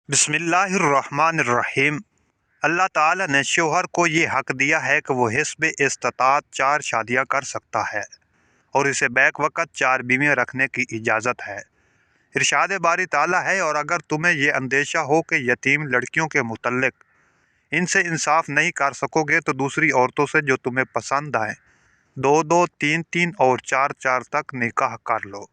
بسم اللہ الرحمن الرحیم۔ اللہ تعالیٰ نے شوہر کو یہ حق دیا ہے کہ وہ حسب استطاعت 4 شادیاں کر سکتا ہے اور اسے بیک وقت 4 بیویاں رکھنے کی اجازت ہے۔ ارشاد باری تعالیٰ ہے، اور اگر تمہیں یہ اندیشہ ہو کہ یتیم لڑکیوں کے متعلق ان سے انصاف نہیں کر سکو گے تو دوسری عورتوں سے جو تمہیں پسند آئیں 2 3 اور 4 تک نکاح کر لو۔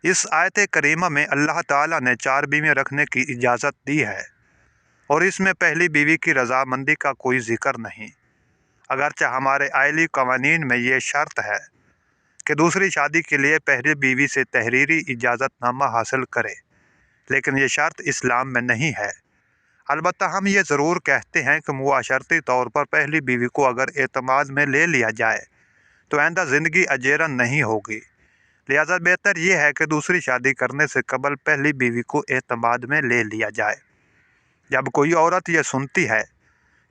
اس آیت کریمہ میں اللہ تعالیٰ نے 4 بیویاں رکھنے کی اجازت دی ہے، اور اس میں پہلی بیوی کی رضامندی کا کوئی ذکر نہیں، اگرچہ ہمارے آئلی قوانین میں یہ شرط ہے کہ دوسری شادی کے لیے پہلی بیوی سے تحریری اجازت نامہ حاصل کرے، لیکن یہ شرط اسلام میں نہیں ہے۔ البتہ ہم یہ ضرور کہتے ہیں کہ معاشرتی طور پر پہلی بیوی کو اگر اعتماد میں لے لیا جائے تو آئندہ زندگی اجیرن نہیں ہوگی، لہذا بہتر یہ ہے کہ دوسری شادی کرنے سے قبل پہلی بیوی کو اعتماد میں لے لیا جائے۔ جب کوئی عورت یہ سنتی ہے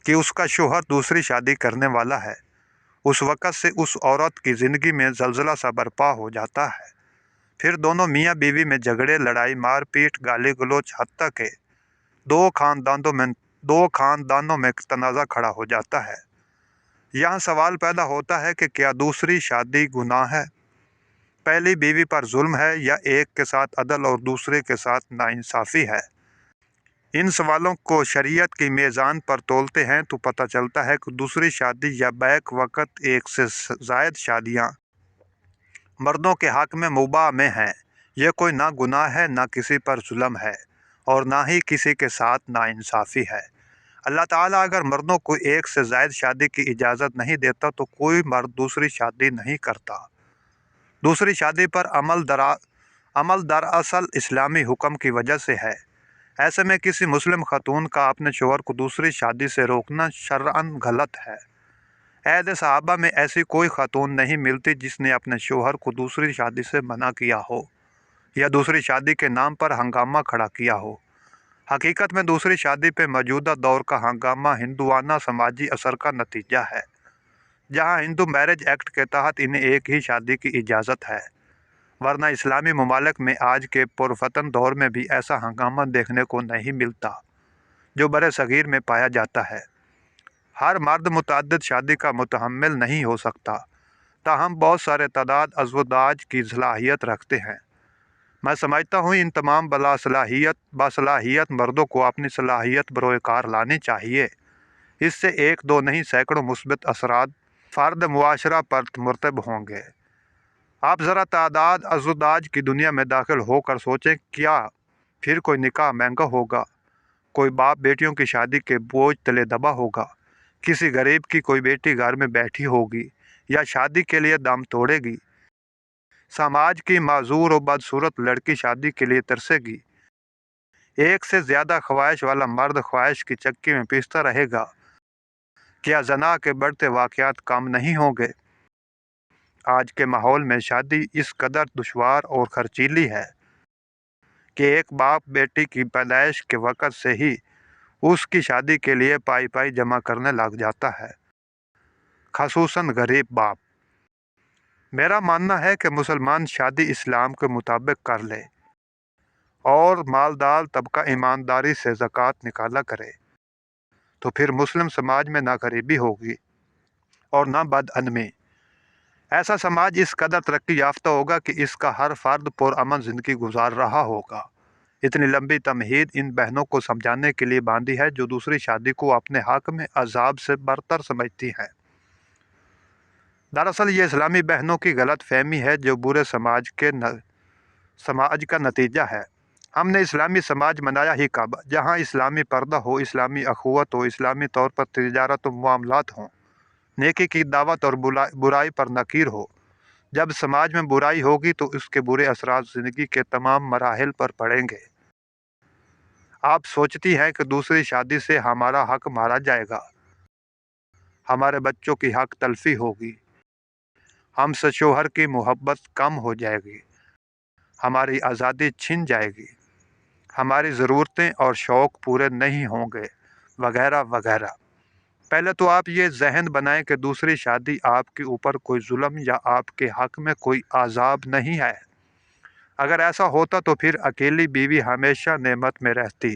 کہ اس کا شوہر دوسری شادی کرنے والا ہے، اس وقت سے اس عورت کی زندگی میں زلزلہ سا برپا ہو جاتا ہے۔ پھر دونوں میاں بیوی میں جھگڑے، لڑائی، مار پیٹ، گالی گلوچ، حتیٰ کہ دو خاندانوں میں تنازع کھڑا ہو جاتا ہے۔ یہاں سوال پیدا ہوتا ہے کہ کیا دوسری شادی گناہ ہے، پہلی بیوی پر ظلم ہے، یا ایک کے ساتھ عدل اور دوسرے کے ساتھ ناانصافی ہے؟ ان سوالوں کو شریعت کی میزان پر تولتے ہیں تو پتہ چلتا ہے کہ دوسری شادی یا بیک وقت ایک سے زائد شادیاں مردوں کے حق میں مباح میں ہیں۔ یہ کوئی نہ گناہ ہے، نہ کسی پر ظلم ہے، اور نہ ہی کسی کے ساتھ ناانصافی ہے۔ اللہ تعالیٰ اگر مردوں کو ایک سے زائد شادی کی اجازت نہیں دیتا تو کوئی مرد دوسری شادی نہیں کرتا۔ دوسری شادی پر عمل دراصل اسلامی حکم کی وجہ سے ہے۔ ایسے میں کسی مسلم خاتون کا اپنے شوہر کو دوسری شادی سے روکنا شرعاً غلط ہے۔ عہد صحابہ میں ایسی کوئی خاتون نہیں ملتی جس نے اپنے شوہر کو دوسری شادی سے منع کیا ہو یا دوسری شادی کے نام پر ہنگامہ کھڑا کیا ہو۔ حقیقت میں دوسری شادی پہ موجودہ دور کا ہنگامہ ہندوانہ سماجی اثر کا نتیجہ ہے، جہاں ہندو میرج ایکٹ کے تحت انہیں ایک ہی شادی کی اجازت ہے، ورنہ اسلامی ممالک میں آج کے پرفتن دور میں بھی ایسا ہنگامہ دیکھنے کو نہیں ملتا جو برِ صغیر میں پایا جاتا ہے۔ ہر مرد متعدد شادی کا متحمل نہیں ہو سکتا، تاہم بہت سارے تعداد ازدواج کی صلاحیت رکھتے ہیں۔ میں سمجھتا ہوں ان تمام باصلاحیت مردوں کو اپنی صلاحیت بروئے کار لانی چاہیے۔ اس سے 1 2 نہیں سینکڑوں مثبت اثرات فرد معاشرہ پر مرتب ہوں گے۔ آپ ذرا تعداد ازدواج کی دنیا میں داخل ہو کر سوچیں، کیا پھر کوئی نکاح مہنگا ہوگا؟ کوئی باپ بیٹیوں کی شادی کے بوجھ تلے دبا ہوگا؟ کسی غریب کی کوئی بیٹی گھر میں بیٹھی ہوگی یا شادی کے لیے دم توڑے گی؟ سماج کی معذور و بدصورت لڑکی شادی کے لیے ترسے گی؟ ایک سے زیادہ خواہش والا مرد خواہش کی چکی میں پیستا رہے گا؟ کیا زنا کے بڑھتے واقعات کم نہیں ہوں گے؟ آج کے ماحول میں شادی اس قدر دشوار اور خرچیلی ہے کہ ایک باپ بیٹی کی پیدائش کے وقت سے ہی اس کی شادی کے لیے پائی جمع کرنے لگ جاتا ہے، خصوصاً غریب باپ۔ میرا ماننا ہے کہ مسلمان شادی اسلام کے مطابق کر لے اور مالدار طبقہ ایمانداری سے زکوٰۃ نکالا کرے، تو پھر مسلم سماج میں نہ غریبی ہوگی اور نہ بدعنمی۔ ایسا سماج اس قدر ترقی یافتہ ہوگا کہ اس کا ہر فرد پرامن زندگی گزار رہا ہوگا۔ اتنی لمبی تمہید ان بہنوں کو سمجھانے کے لیے باندھی ہے جو دوسری شادی کو اپنے حق میں عذاب سے برتر سمجھتی ہیں۔ دراصل یہ اسلامی بہنوں کی غلط فہمی ہے جو برے سماج کا نتیجہ ہے۔ ہم نے اسلامی سماج بنایا ہی کب؟ جہاں اسلامی پردہ ہو، اسلامی اخوت ہو، اسلامی طور پر تجارت و معاملات ہوں، نیکی کی دعوت اور برائی پر نکیر ہو۔ جب سماج میں برائی ہوگی تو اس کے برے اثرات زندگی کے تمام مراحل پر پڑیں گے۔ آپ سوچتی ہیں کہ دوسری شادی سے ہمارا حق مارا جائے گا، ہمارے بچوں کی حق تلفی ہوگی، ہم سے شوہر کی محبت کم ہو جائے گی، ہماری آزادی چھن جائے گی، ہماری ضرورتیں اور شوق پورے نہیں ہوں گے، وغیرہ وغیرہ۔ پہلے تو آپ یہ ذہن بنائیں کہ دوسری شادی آپ کے اوپر کوئی ظلم یا آپ کے حق میں کوئی عذاب نہیں ہے۔ اگر ایسا ہوتا تو پھر اکیلی بیوی ہمیشہ نعمت میں رہتی،